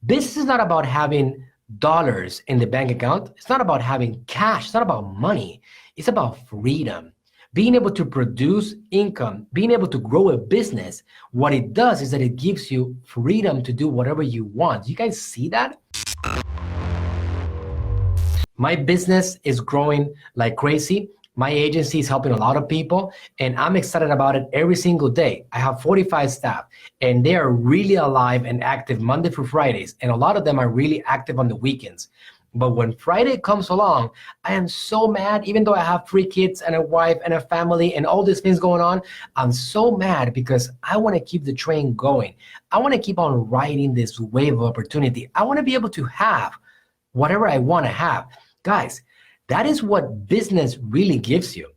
Business is not about having dollars in the bank account. It's not about having cash. It's not about money. It's about freedom. Being able to produce income, being able to grow a business, what it does is that it gives you freedom to do whatever you want. You guys see that? My business is growing like crazy. My agency is helping a lot of people, and I'm excited about it every single day. I have 45 staff, and they are really alive and active Monday through Fridays, and a lot of them are really active on the weekends. But when Friday comes along, I am so mad. Even though I have 3 kids and a wife and a family and all these things going on, I'm so mad because I want to keep the train going. I want to keep on riding this wave of opportunity. I want to be able to have whatever I want to have. Guys, that is what business really gives you.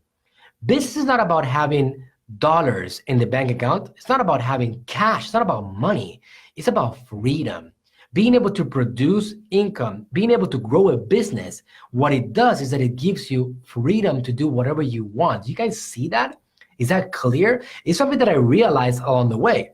Business is not about having dollars in the bank account. It's not about having cash. It's not about money. It's about freedom. Being able to produce income, being able to grow a business, what it does is that it gives you freedom to do whatever you want. You guys see that? Is that clear? It's something that I realized along the way.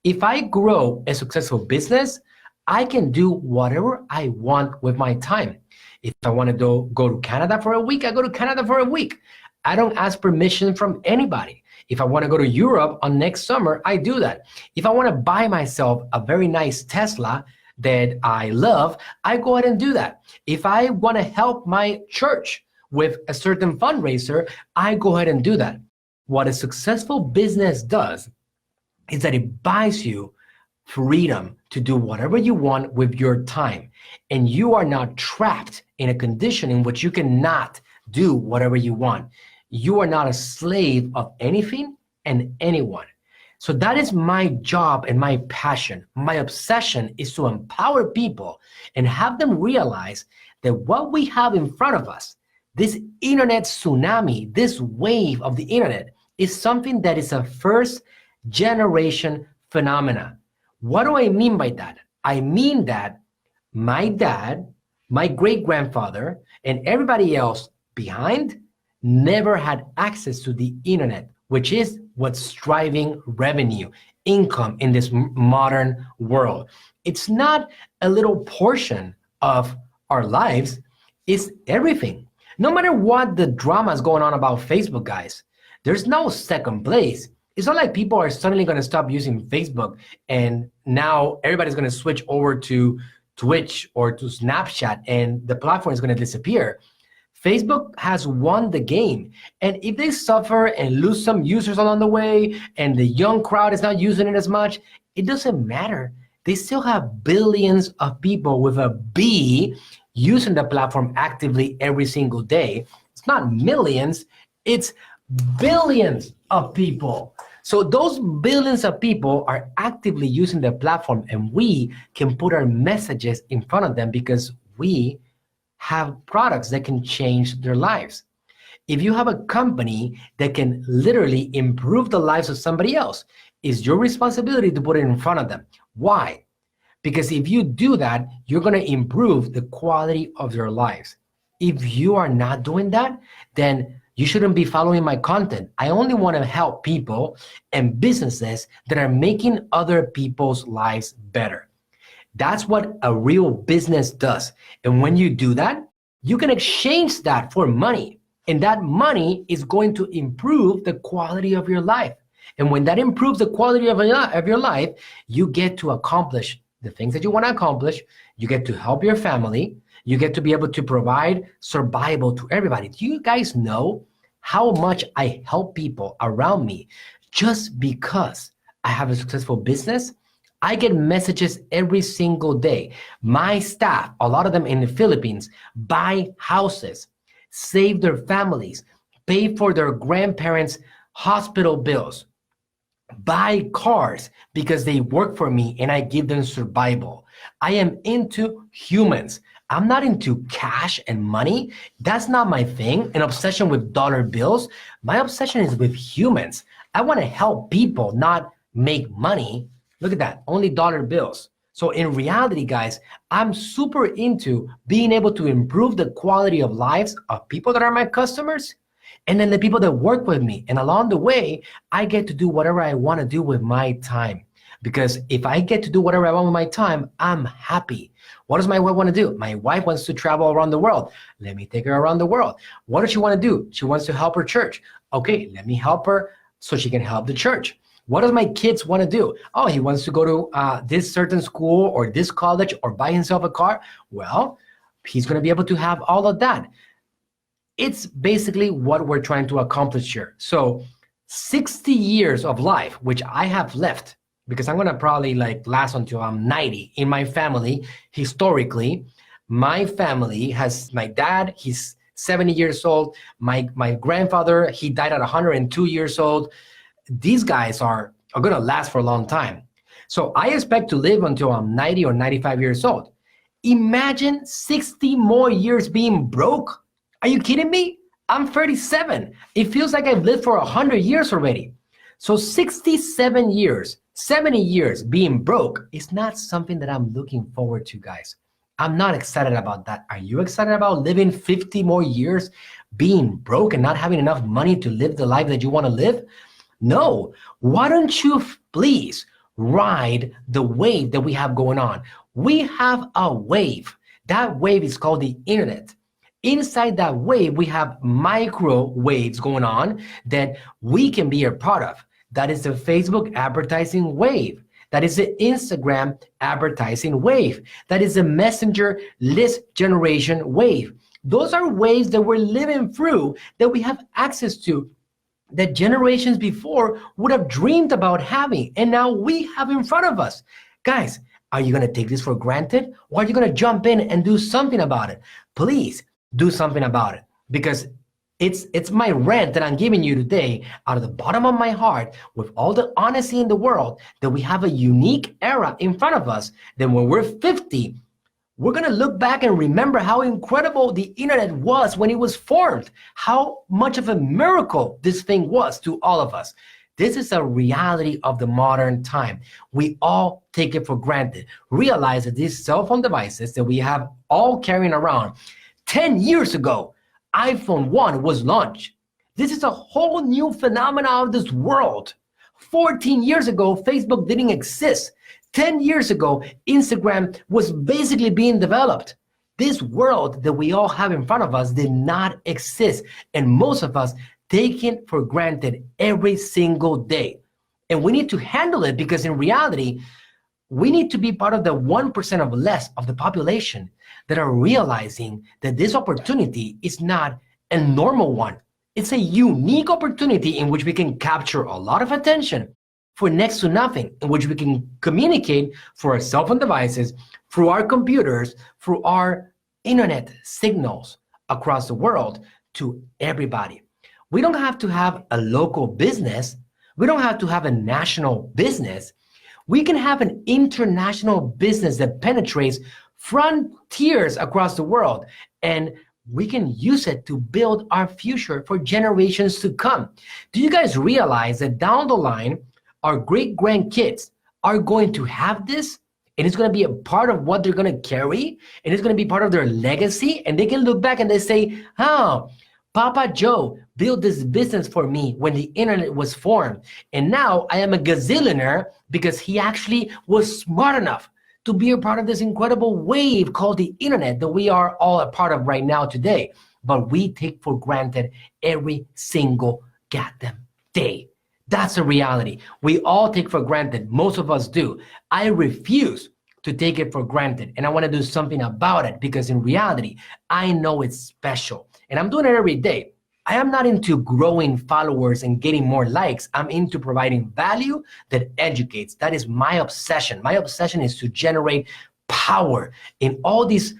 If I grow a successful business, I can do whatever I want with my time. If I want to go to Canada for a week, I go to Canada for a week. I don't ask permission from anybody. If I want to go to Europe on next summer, I do that. If I want to buy myself a very nice Tesla that I love, I go ahead and do that. If I want to help my church with a certain fundraiser, I go ahead and do that. What a successful business does is that it buys you freedom to do whatever you want with your time. And you are not trapped in a condition in which you cannot do whatever you want. You are not a slave of anything and anyone. So that is my job and my passion. My obsession is to empower people and have them realize that what we have in front of us, this internet tsunami, this wave of the internet, is something that is a first generation phenomena. What do I mean by that? I mean that my dad, my great-grandfather, and everybody else behind never had access to the internet, which is what's driving revenue, income in this modern world. It's not a little portion of our lives, it's everything. No matter what the drama is going on about Facebook, guys, there's no second place. It's not like people are suddenly going to stop using Facebook and now everybody's going to switch over to Twitch or to Snapchat and the platform is going to disappear. Facebook has won the game. And if they suffer and lose some users along the way and the young crowd is not using it as much, it doesn't matter. They still have billions of people with a B using the platform actively every single day. It's not millions, it's billions of people. So those billions of people are actively using the platform, and we can put our messages in front of them because we have products that can change their lives. If you have a company that can literally improve the lives of somebody else, it's your responsibility to put it in front of them. Why? Because if you do that, you're going to improve the quality of their lives. If you are not doing that, then you shouldn't be following my content. I only want to help people and businesses that are making other people's lives better. That's what a real business does. And when you do that, you can exchange that for money. And that money is going to improve the quality of your life. And when that improves the quality of your life, you get to accomplish the things that you want to accomplish. You get to help your family. You get to be able to provide survival to everybody. Do you guys know how much I help people around me just because I have a successful business? I get messages every single day. My staff, a lot of them in the Philippines, buy houses, save their families, pay for their grandparents' hospital bills, buy cars because they work for me and I give them survival. I am into humans. I'm not into cash and money. That's not my thing, an obsession with dollar bills. My obsession is with humans. I want to help people, not make money. Look at that, only dollar bills. So in reality, guys, I'm super into being able to improve the quality of lives of people that are my customers and then the people that work with me. And along the way, I get to do whatever I want to do with my time. because if I get to do whatever I want with my time, I'm happy. What does my wife want to do? My wife wants to travel around the world. Let me take her around the world. What does she want to do? She wants to help her church. Okay, let me help her so she can help the church. What does my kids want to do? Oh, he wants to go to this certain school or this college or buy himself a car. Well, he's going to be able to have all of that. It's basically what we're trying to accomplish here. So 60 years of life, which I have left, because I'm going to probably like last until I'm 90 in my family. Historically, my family has my dad, he's 70 years old. My grandfather, he died at 102 years old. These guys are going to last for a long time. So I expect to live until I'm 90 or 95 years old. Imagine 60 more years being broke. Are you kidding me? I'm 37. It feels like I've lived for 100 years already. So 67 years, 70 years being broke is not something that I'm looking forward to, guys. I'm not excited about that. Are you excited about living 50 more years being broke and not having enough money to live the life that you want to live? No. Why don't you please ride the wave that we have going on? We have a wave. That wave is called the internet. Inside that wave, we have microwaves going on that we can be a part of. That is the Facebook advertising wave. That is the Instagram advertising wave. That is the messenger list generation wave. Those are waves that we're living through, that we have access to, that generations before would have dreamed about having, and now we have in front of us. Guys, are you going to take this for granted, or are you going to jump in and do something about it? Please do something about it, because it's my rant that I'm giving you today out of the bottom of my heart, with all the honesty in the world, that we have a unique era in front of us, that when we're 50, we're going to look back and remember how incredible the internet was when it was formed, how much of a miracle this thing was to all of us. This is a reality of the modern time. We all take it for granted. Realize that these cell phone devices that we have all carrying around, 10 years ago, iPhone 1 was launched. This is a whole new phenomenon of this world. 14 years ago, Facebook didn't exist. 10 years ago, Instagram was basically being developed. This world that we all have in front of us did not exist, and most of us take it for granted every single day. And we need to handle it, because in reality, we need to be part of the 1% of less of the population that are realizing that this opportunity is not a normal one. It's a unique opportunity in which we can capture a lot of attention for next to nothing, in which we can communicate through our cell phone devices, through our computers, through our internet signals across the world to everybody. We don't have to have a local business. We don't have to have a national business. We can have an international business that penetrates frontiers across the world, and we can use it to build our future for generations to come. Do you guys realize that down the line, our great-grandkids are going to have this, and it's going to be a part of what they're going to carry, and it's going to be part of their legacy, and they can look back and they say, oh, Papa Joe built this business for me when the internet was formed, and now I am a gazillionaire because he actually was smart enough to be a part of this incredible wave called the internet that we are all a part of right now today. But we take for granted every single goddamn day. That's a reality. We all take for granted. Most of us do. I refuse to take it for granted, and I want to do something about it, because in reality, I know it's special, and I'm doing it every day. I am not into growing followers and getting more likes. I'm into providing value that educates. That is my obsession. My obsession is to generate power in all these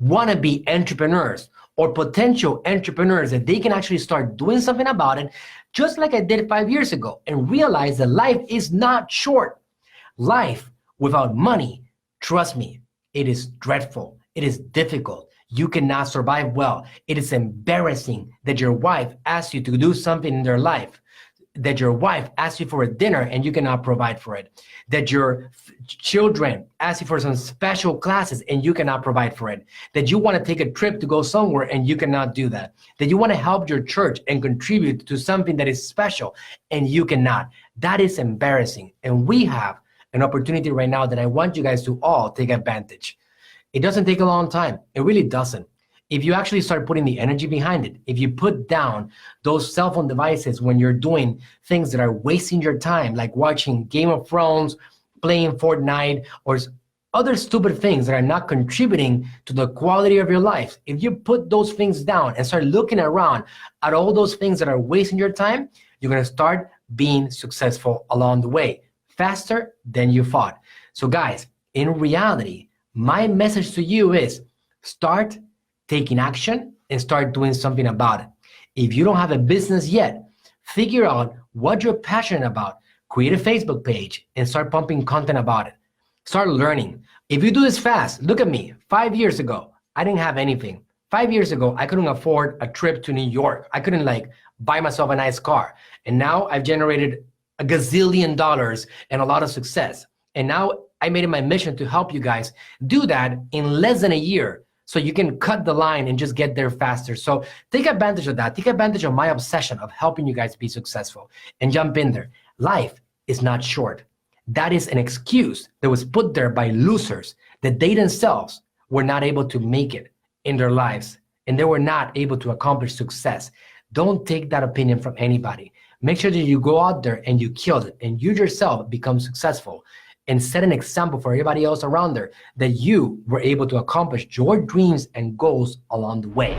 wannabe entrepreneurs or potential entrepreneurs, that they can actually start doing something about it, just like I did 5 years ago, and realize that life is not short. Life without money, trust me, it is dreadful. It is difficult. You cannot survive well. It is embarrassing that your wife asks you to do something in their life, that your wife asks you for a dinner and you cannot provide for it, that your children ask you for some special classes and you cannot provide for it, that you want to take a trip to go somewhere and you cannot do that, that you want to help your church and contribute to something that is special and you cannot. That is embarrassing. And we have an opportunity right now that I want you guys to all take advantage. It doesn't take a long time. It really doesn't. If you actually start putting the energy behind it, if you put down those cell phone devices when you're doing things that are wasting your time, like watching Game of Thrones, playing Fortnite, or other stupid things that are not contributing to the quality of your life, if you put those things down and start looking around at all those things that are wasting your time, you're going to start being successful along the way, faster than you thought. So guys, in reality, my message to you is start taking action and start doing something about it. If you don't have a business yet, figure out what you're passionate about, create a Facebook page and start pumping content about it. Start learning. If you do this fast, look at me. 5 years ago, I didn't have anything. 5 years ago, I couldn't afford a trip to New York. I couldn't buy myself a nice car. And now I've generated a gazillion dollars and a lot of success. And now I made it my mission to help you guys do that in less than a year, so you can cut the line and just get there faster. So take advantage of that. Take advantage of my obsession of helping you guys be successful and jump in there. Life is not short. That is an excuse that was put there by losers, that they themselves were not able to make it in their lives and they were not able to accomplish success. Don't take that opinion from anybody. Make sure that you go out there and you kill it and you yourself become successful and set an example for everybody else around there that you were able to accomplish your dreams and goals along the way.